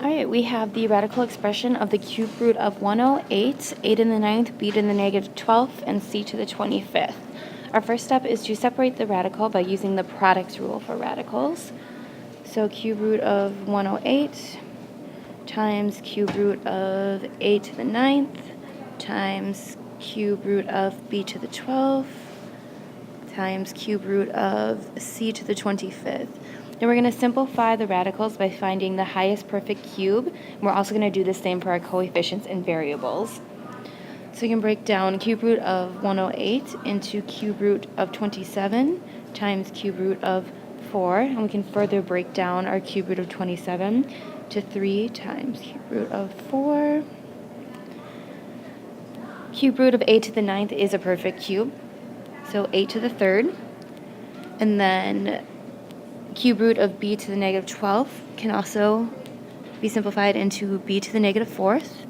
Alright, we have the radical expression of the cube root of 108, 8 to the 9th, b to the negative 12th, and c to the 25th. Our first step is to separate the radical by using the product rule for radicals. So cube root of 108 times cube root of 8 to the 9th times cube root of b to the 12th times cube root of c to the 25th. Then we're going to simplify the radicals by finding the highest perfect cube. And we're also going to do the same for our coefficients and variables. So you can break down cube root of 108 into cube root of 27 times cube root of 4. And we can further break down our cube root of 27 to 3 times cube root of 4. Cube root of 8 to the 9th is a perfect cube. So 8 to the 3rd. And then cube root of b to the negative 12th can also be simplified into b to the negative 4th.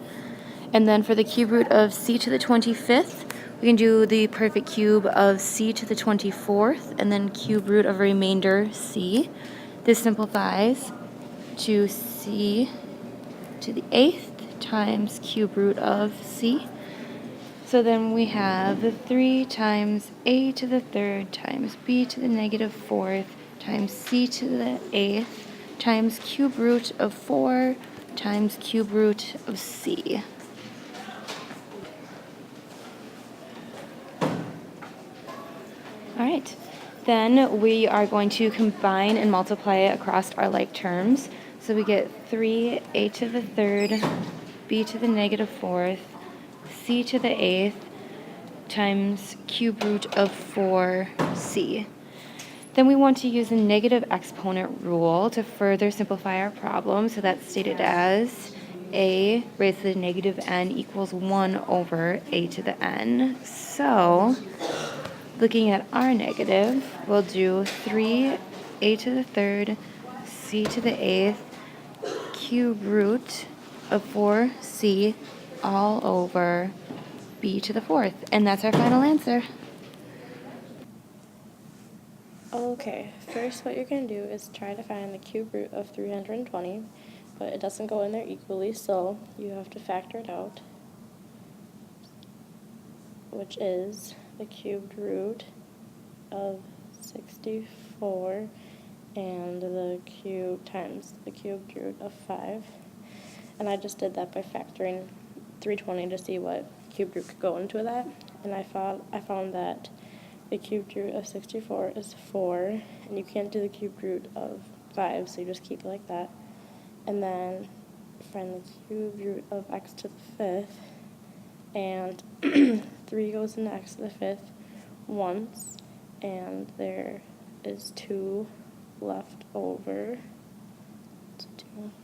And then for the cube root of c to the 25th, we can do the perfect cube of c to the 24th and then cube root of remainder c. This simplifies to c to the 8th times cube root of c. So then we have 3 times a to the 3rd times b to the negative 4th times c to the 8th times cube root of 4 times cube root of c. All right, then we are going to combine and multiply it across our like terms. So we get 3a to the 3rd, b to the negative 4th, c to the 8th times cube root of 4c. Then we want to use the negative exponent rule to further simplify our problem. So that's stated as a raised to the negative n equals 1 over a to the n. So looking at our negative, we'll do 3a to the 3rd, c to the 8th, cube root of 4c all over b to the 4th. And that's our final answer. Okay, first what you're going to do is try to find the cube root of 320, but it doesn't go in there equally, so you have to factor it out, which is the cubed root of 64 and the cube times the cubed root of 5. And I just did that by factoring 320 to see what cubed root could go into that, and I found that the cubed root of 64 is 4, and you can't do the cubed root of 5, so you just keep it like that. And then find the cubed root of x to the 5th, and 3 goes into x to the 5th once, and there is 2 left over.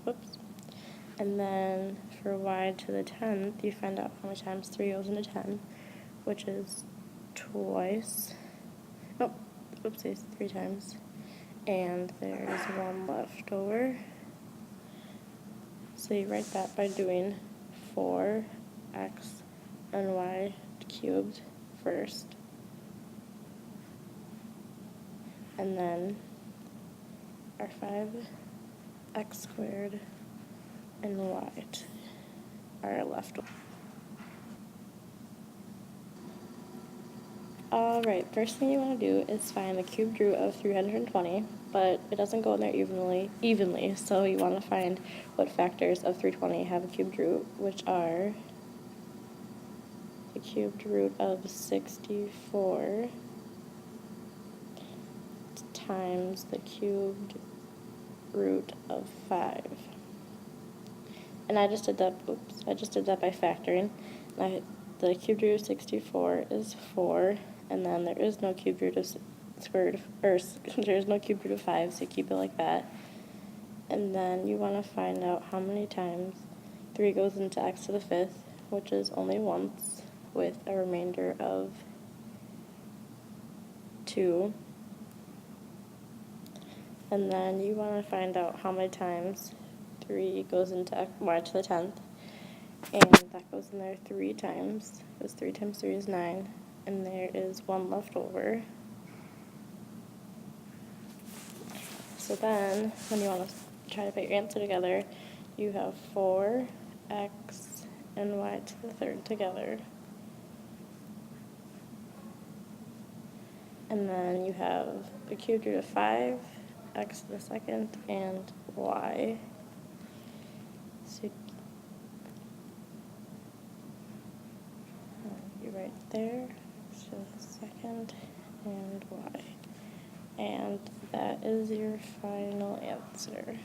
Whoops. And then for y to the 10th, you find out how many times 3 goes into 10, which is twice. Nope, oopsies, 3 times. And there is 1 left over. So you write that by doing 4x and y cubed first. And then our 5x squared and y are left over. Alright, first thing you want to do is find the cubed root of 320, but it doesn't go in there evenly, so you want to find what factors of 320 have a cubed root, which are the cubed root of 64 times the cubed root of 5. And I just did that by factoring. The cubed root of 64 is 4, and then there is no cubed root of there's no cubed root of 5, so you keep it like that. And then you want to find out how many times 3 goes into x to the 5th, which is only once, with a remainder of 2. And then you want to find out how many times 3 goes into y to the 10th, and that goes in there 3 times, because 3 times 3 is 9, and there is 1 left over. So then, when you want to try to put your answer together, you have 4x and y to the third together. And then you have the cubed root of 5, x to the second, and y. So you right there, x to the second, and y. And that is your final answer.